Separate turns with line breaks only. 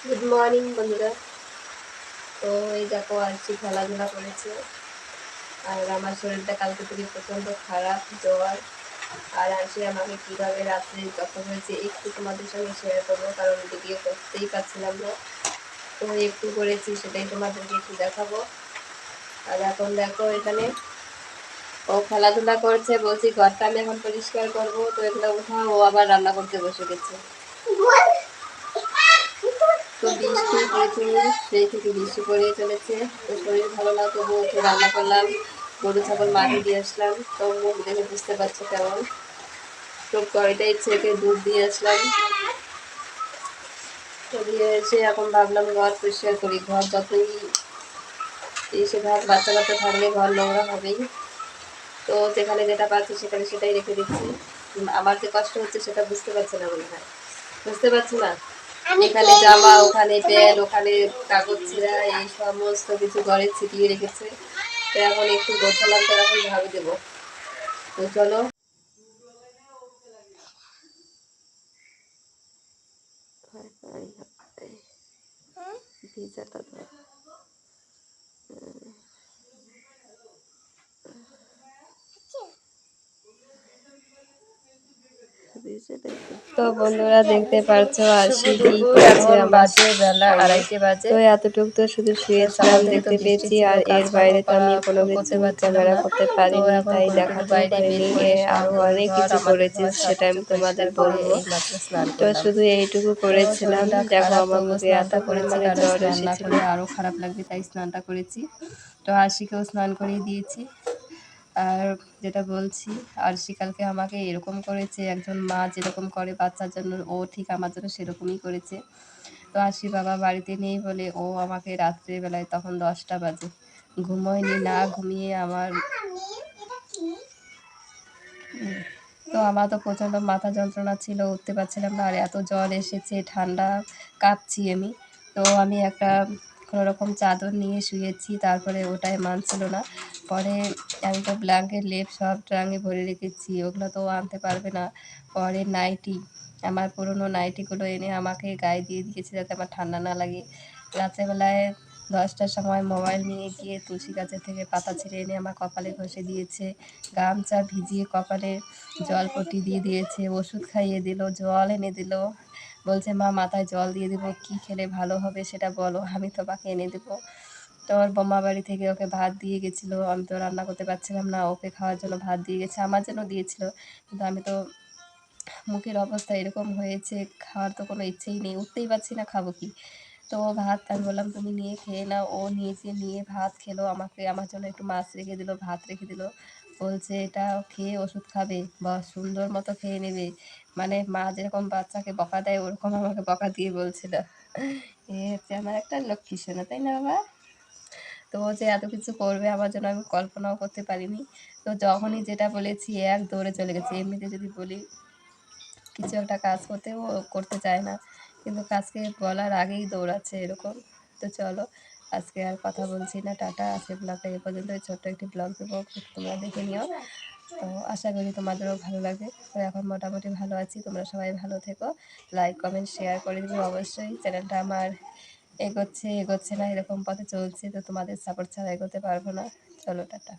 Good morning বন্ধুরা। তো এই দেখো আজকে খেলাধুলা করেছে, আর আমার শরীরটা কালকে থেকে প্রচণ্ড খারাপ, জ্বর। আর আজকে আমাকে কীভাবে রাত্রে যখন হয়েছে একটু তোমাদের সঙ্গে শেয়ার করবো, কারণ ভিডিও করতেই পারছিলাম না। তো একটু করেছি, সেটাই তোমাদেরকে একটু দেখাবো। আর এখন দেখো এখানে ও খেলাধুলা করছে, বলছি ঘরটা আমি এখন পরিষ্কার করবো, তো এগুলো উঠাও, ও আবার রান্না করতে বসে গেছে। তো বৃষ্টি প্রচুর, সেই থেকে বৃষ্টি পড়েই চলেছে। তো শরীর ভালো না, তবুও একটু রান্না করলাম, গরু ছাগল মাঠে দিয়ে আসলাম। তো মুখ দেখে বুঝতে পারছো কেমন। তো কয়টাই ছেলেকে দুধ দিয়ে আসলাম, তো দিয়ে এসে এখন ভাবলাম ঘর পরিষ্কার করি। ঘর যতই এসে থাক, বাচ্চা বাচ্চা থাকলে ঘর নোংরা হবেই। তো যেখানে যেটা পাচ্ছি সেখানে সেটাই রেখে দিচ্ছি। আমার যে কষ্ট হচ্ছে সেটা বুঝতে পারছে না মনে হয়, বুঝতে পারছো না। এখানে জামা, ওখানে প্যান্ট, ওখানে কাগজ ছিঁড়া, এই সমস্ত কিছু ঘরে ছিটিয়ে রেখেছে। তো এখন একটু গোছালাম, তো এখন ঝাড়ু দেবো। তো চলো। ভিজাটা তো তো বন্ধুরা দেখতে পারছো, আর এখন বাজে বেলা 2:30 বাজে। তো এতটুকু তো শুধু শুয়েছিলাম, দেখতে পেয়েছি। আর এর বাইরে তো আমি কোনো কিছু ক্যামেরা করতে পারিনি, তাই দেখাতেও পারিনি। আরো অনেক কিছু করেছি, সেটা আমি তোমাদের বলবো। তো শুধু এইটুকু করেছিলাম। দেখো আমার মুখে এত পরিমাণে জ্বর এসেছিল, আরো খারাপ লাগবে, তাই স্নানটা করেছি। তো আরশিকেও স্নান করিয়ে দিয়েছি। আর যেটা বলছি, আরশি কালকে আমাকে এরকম করেছে, একজন মা যেরকম করে বাচ্চার জন্য, ও ঠিক আমার জন্য সেরকমই করেছে। তো আরশি বাবা বাড়িতে নেই বলে ও আমাকে রাত্রেবেলায়, তখন 10টা বাজে, ঘুমোয়নি, না ঘুমিয়ে আমার তো আমার তো প্রচণ্ড মাথা যন্ত্রণা ছিল, উঠতে পারছিলাম না। আর এত জ্বর এসেছে, ঠান্ডা, কাঁপছি আমি। তো আমি একটা কোনোরকম চাদর নিয়ে শুয়েছি, তারপরে ওটাই মানছিল না। পরে আমি তো ব্ল্যাঙ্কেট, লেপ সব ট্রাঙ্গে ভরে রেখেছি, ওগুলো তো আনতে পারবে না। পরে নাইটি, আমার পুরনো নাইটিগুলো এনে আমাকে গায়ে দিয়ে দিয়েছে, যাতে আমার ঠান্ডা না লাগে। রাত্রেবেলায় 10টার সময় মোবাইল নিয়ে গিয়ে তুলসী গাছের থেকে পাতা ছিঁড়ে এনে আমার কপালে ঘষে দিয়েছে, গামছা ভিজিয়ে কপালে জল পট্টি দিয়ে দিয়েছে, ওষুধ খাইয়ে দিল, জল এনে দিল। বলছে মা মাথায় জল দিয়ে দেবো, কী খেলে ভালো হবে সেটা বলো, আমি তোমাকে এনে দেবো। তো ওর বোমা বাড়ি থেকে ওকে ভাত দিয়ে গেছিলো, আমি তো রান্না করতে পারছিলাম না, ওকে খাওয়ার জন্য ভাত দিয়ে গেছে, আমার জন্য দিয়েছিল। কিন্তু আমি তো, মুখের অবস্থা এরকম হয়েছে, খাওয়ার তো কোনো ইচ্ছেই নেই, উঠতেই পারছি না, খাবো কি। তো ভাত আমি বললাম তুমি নিয়ে খেয়ে নাও, ও নিয়েছে, নিয়ে ভাত খেলো, আমাকে আমার জন্য একটু মাছ রেখে দিল, ভাত রেখে দিল। বলছে এটা খেয়ে ওষুধ খাবে বা সুন্দর মতো খেয়ে নেবে। মানে মা যেরকম বাচ্চাকে বকা দেয়, ওরকম আমাকে বকা দিয়ে বলছিল। এ হচ্ছে আমার একটা লক্ষ্মী সোনা, তাই না বাবা? তো ও যে এত কিছু করবে আমার জন্য, আমি কল্পনাও করতে পারিনি। তো যখনই যেটা বলেছি এক দৌড়ে চলে গেছে। এমনিতে যদি বলি কিছু একটা কাজ করতে, ও করতে চায় না, কিন্তু কাজকে বলার আগেই দৌড়াচ্ছে এরকম। তো চলো, আজকে আর কথা বলছি না, টাটা। আজকে ব্লগটা এ পর্যন্ত, ছোট্ট একটি ব্লগ দেবো, তোমরা দেখে নিও। তো আশা করি তোমাদেরও ভালো লাগবে। তো এখন মোটামুটি ভালো আছি, তোমরা সবাই ভালো থেকো, লাইক কমেন্ট শেয়ার করে দেবে অবশ্যই। চ্যানেলটা আমার এগোচ্ছে না, এরকম পথে চলছে, তো তোমাদের সাপোর্ট ছাড়া এগোতে পারবো না। চলো টাটা।